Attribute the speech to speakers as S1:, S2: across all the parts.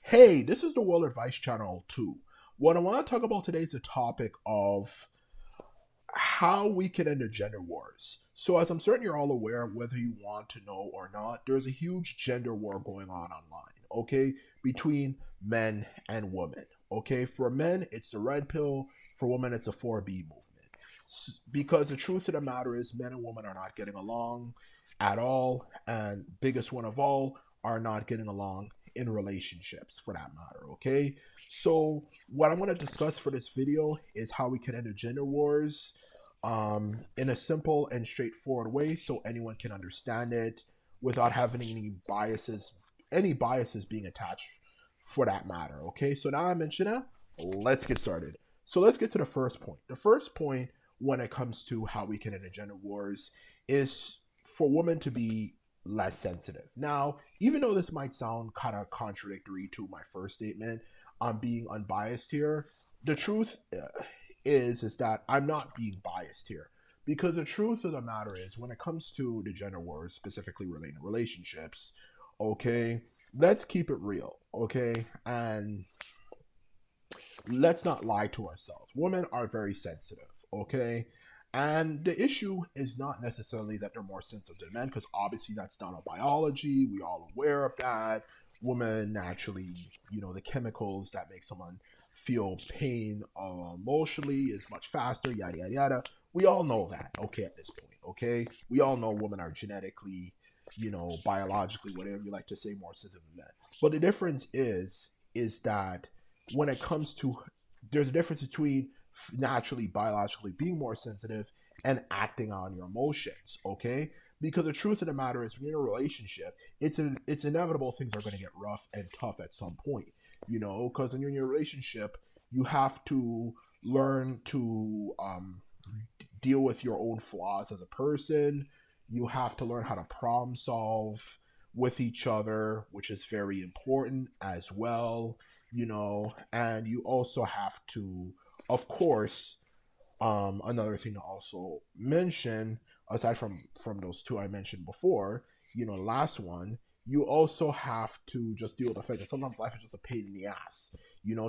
S1: Hey, this is the World Advice Channel too. What I want to talk about today is the topic of how we can end the gender wars. So, as I'm certain you're all aware, whether you want to know or not, there's a huge gender war going on online, okay, between men and women. Okay, for men, it's the red pill, for women, it's a 4B movement. Because the truth of the matter is, men and women are not getting along at all, and biggest one of all, are not getting along in relationships for that matter, okay? So, what I'm going to discuss for this video is how we can end the gender wars in a simple and straightforward way so anyone can understand it without having any biases being attached for that matter. Okay, so now I mentioned that, let's get started. So let's get to the first point. The first point when it comes to how we can end the gender wars is for women to be less sensitive. Now, even though this might sound kind of contradictory to my first statement, I'm being unbiased here. The truth is that I'm not being biased here. Because the truth of the matter is, when it comes to the gender wars, specifically related to relationships, okay, let's keep it real, okay? And let's not lie to ourselves. Women are very sensitive, okay? And the issue is not necessarily that they're more sensitive than men, because obviously that's not a biology. We all aware of that. Women naturally, the chemicals that make someone feel pain emotionally is much faster, yada yada yada. We all know that, okay, at this point, okay? We all know women are genetically, biologically, whatever you like to say, more sensitive than men. But the difference is that when it comes to there's a difference between naturally biologically being more sensitive and acting on your emotions, okay? Because the truth of the matter is, when you're in a relationship, it's inevitable things are going to get rough and tough at some point, because when you're in your relationship, you have to learn to deal with your own flaws as a person. You have to learn how to problem solve with each other, which is very important as well, and you also have to, of course, another thing to also mention, aside from those two I mentioned before, the last one, you also have to just deal with the fact that sometimes life is just a pain in the ass.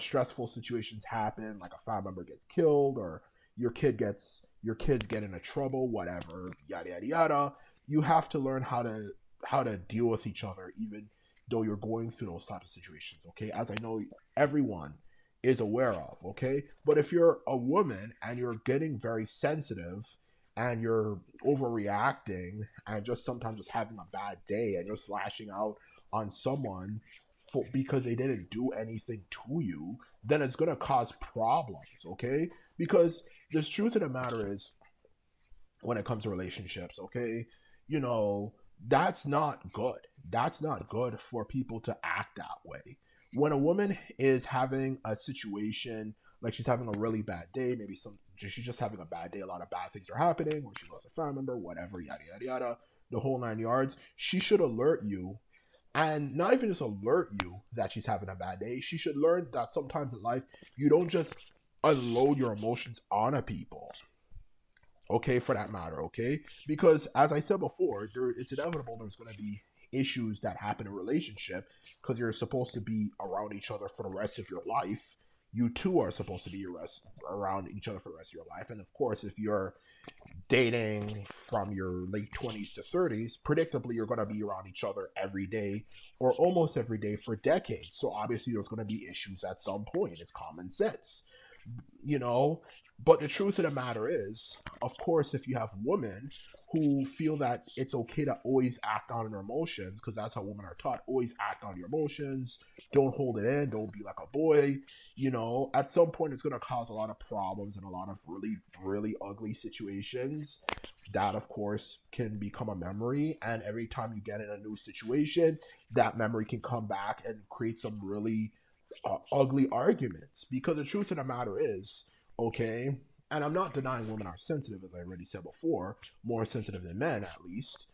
S1: Stressful situations happen, like a family member gets killed, or your kids get into trouble, whatever, yada yada yada. You have to learn how to deal with each other, even though you're going through those types of situations. Okay, as I know everyone is aware of. Okay, but if you're a woman and you're getting very sensitive and you're overreacting and just sometimes just having a bad day and you're slashing out on someone because they didn't do anything to you, then it's going to cause problems, okay? Because the truth of the matter is, when it comes to relationships, okay? You know, that's not good. That's not good for people to act that way. When a woman is having a situation, like she's having a really bad day, maybe she's just having a bad day, a lot of bad things are happening, or she lost a family member, whatever, yada yada yada, the whole 9 yards, she should alert you, and not even just alert you that she's having a bad day. She should learn that sometimes in life you don't just unload your emotions on a people, okay, for that matter, okay? Because as I said before, it's inevitable there's going to be issues that happen in a relationship because you're supposed to be around each other for the rest of your life. You two are supposed to be around each other for the rest of your life. And of course, if you're dating from your late 20s to 30s, predictably, you're going to be around each other every day or almost every day for decades. So obviously, there's going to be issues at some point. It's common sense, you know. But the truth of the matter is, of course, if you have women who feel that it's okay to always act on their emotions, because that's how women are taught, always act on your emotions, don't hold it in, don't be like a boy, at some point it's going to cause a lot of problems and a lot of really, really ugly situations that, of course, can become a memory. And every time you get in a new situation, that memory can come back and create some really ugly arguments. Because the truth of the matter is, okay, and I'm not denying women are sensitive, as I already said before, more sensitive than men at least,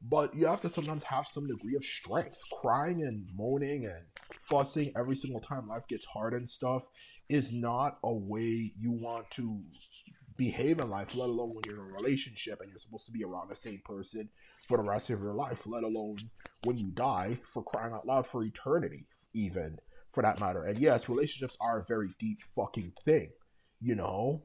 S1: but you have to sometimes have some degree of strength. Crying and moaning and fussing every single time life gets hard and stuff is not a way you want to behave in life, let alone when you're in a relationship and you're supposed to be around the same person for the rest of your life, let alone when you die, for crying out loud, for eternity. even for that matter. And yes, relationships are a very deep fucking thing, you know.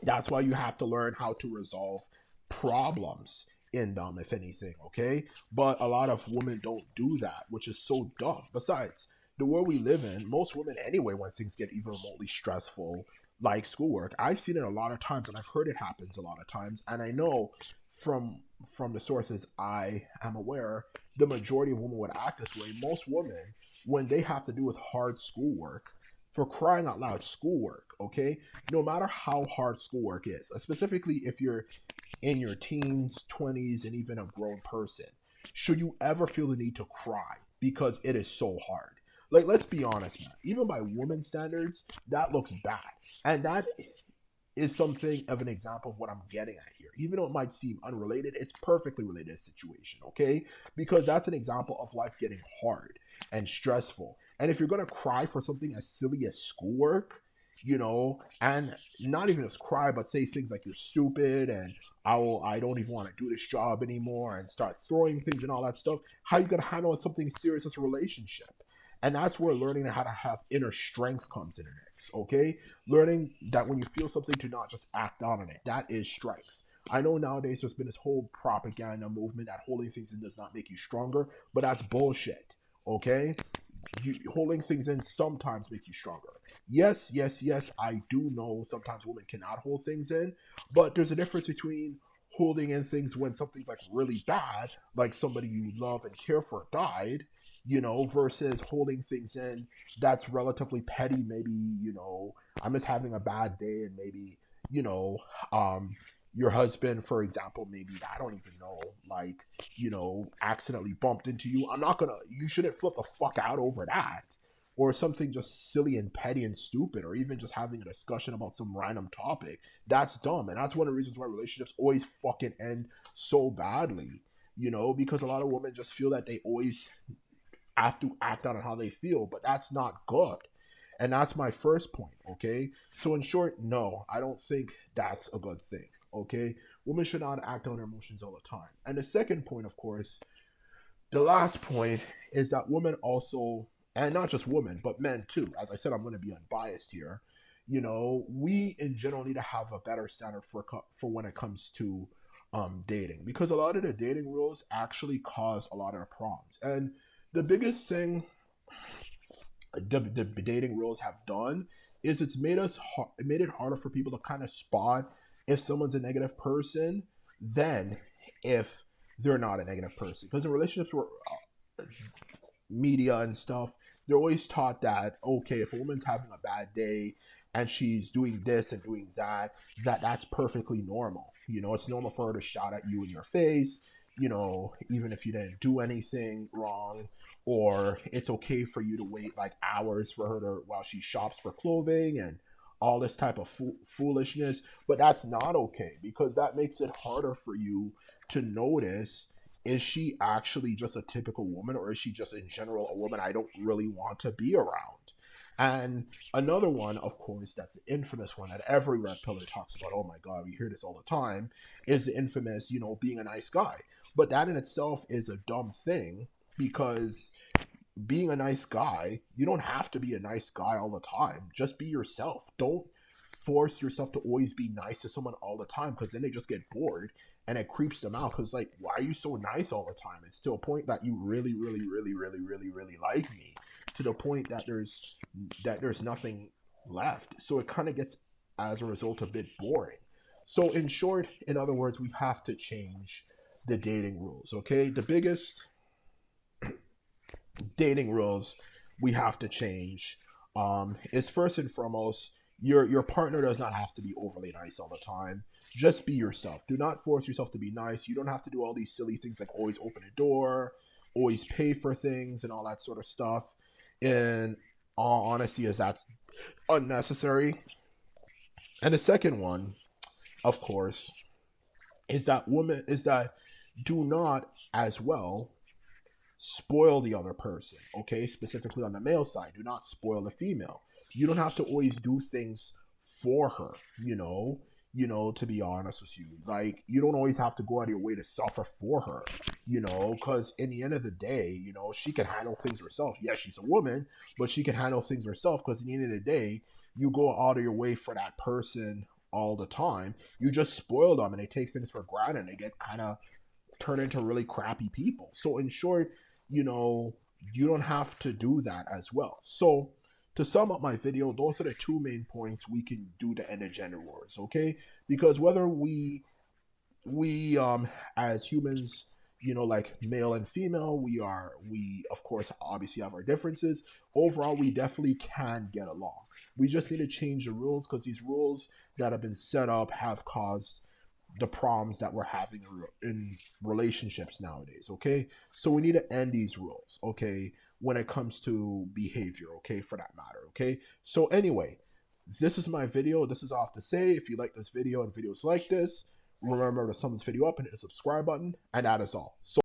S1: That's why you have to learn how to resolve problems in them, if anything, okay? But a lot of women don't do that, which is so dumb. Besides, the world we live in, most women anyway, when things get even remotely stressful, like schoolwork, I've seen it a lot of times and I've heard it happens a lot of times, and I know from from the sources I am aware, the majority of women would act this way. Most women, when they have to do with hard schoolwork, for crying out loud, schoolwork, okay? No matter how hard schoolwork is, specifically if you're in your teens, 20s, and even a grown person, should you ever feel the need to cry because it is so hard? Like, let's be honest, man. Even by women's standards, that looks bad. And that is something of an example of what I'm getting at here. Even though it might seem unrelated, it's perfectly related to the situation, okay? Because that's an example of life getting hard and stressful. And if you're gonna cry for something as silly as schoolwork, and not even just cry, but say things like you're stupid and I don't even want to do this job anymore and start throwing things and all that stuff. How are you gonna handle something serious as a relationship? And that's where learning how to have inner strength comes in next, okay? Learning that when you feel something to not just act out on it. That is strength. I know nowadays there's been this whole propaganda movement that holding things in does not make you stronger, but that's bullshit, okay? Holding things in sometimes make you stronger. Yes, yes, yes, I do know sometimes women cannot hold things in, but there's a difference between holding in things when something's like really bad, like somebody you love and care for died, versus holding things in that's relatively petty. Maybe, I'm just having a bad day and maybe, you know, um, your husband, for example, maybe, I don't even know, like, accidentally bumped into you. You shouldn't flip the fuck out over that. Or something just silly and petty and stupid, or even just having a discussion about some random topic. That's dumb. And that's one of the reasons why relationships always fucking end so badly. Because a lot of women just feel that they always have to act out on how they feel, but that's not good. And that's my first point, okay? So, in short, no, I don't think that's a good thing, okay? Women should not act on their emotions all the time. And the second point, of course, the last point is that women also, and not just women, but men too, as I said, I'm going to be unbiased here. We in general need to have a better standard for when it comes to dating, because a lot of the dating rules actually cause a lot of the problems. And the biggest thing the dating rules have done is it made it harder for people to kind of spot if someone's a negative person than if they're not a negative person. Because in relationships where media and stuff, they're always taught that, okay, if a woman's having a bad day and she's doing this and doing that, that's perfectly normal. It's normal for her to shout at you in your face, even if you didn't do anything wrong, or it's okay for you to wait like hours for her to while she shops for clothing and all this type of foolishness. But that's not okay, because that makes it harder for you to notice, is she actually just a typical woman, or is she just in general a woman I don't really want to be around? And another one, of course, that's the infamous one that every red pillar talks about. Oh my God, we hear this all the time. Is the infamous, being a nice guy. But that in itself is a dumb thing, because being a nice guy, you don't have to be a nice guy all the time. Just be yourself. Don't force yourself to always be nice to someone all the time, because then they just get bored and it creeps them out. Because, like, why are you so nice all the time? It's to a point that you really, really, really, really, really, really like me, to the point that there's nothing left. So it kind of gets, as a result, a bit boring. So, in short, in other words, we have to change the dating rules. Okay, the biggest dating rules we have to change is, first and foremost, your partner does not have to be overly nice all the time. Just be yourself. Do not force yourself to be nice. You don't have to do all these silly things like always open a door, always pay for things, and all that sort of stuff. In all honesty, as that's unnecessary. And the second one, of course, is that do not as well spoil the other person, okay? Specifically on the male side, do not spoil the female. You don't have to always do things for her, you know? to be honest with you. Like, you don't always have to go out of your way to suffer for her, because in the end of the day, she can handle things herself. Yes, she's a woman, but she can handle things herself, because in the end of the day, you go out of your way for that person all the time. You just spoil them and they take things for granted and they get kind of turn into really crappy people. So in short, you don't have to do that as well. So to sum up my video, those are the two main points we can do to end the gender wars, okay? Because whether we as humans, like male and female, we of course obviously have our differences. Overall, we definitely can get along. We just need to change the rules, because these rules that have been set up have caused the problems that we're having in relationships nowadays, okay? So we need to end these rules, okay, when it comes to behavior, okay, for that matter, okay? So anyway, this is my video. This is all I have to say. If you like this video and videos like this, remember to sum this video up and hit the subscribe button, and that is all. So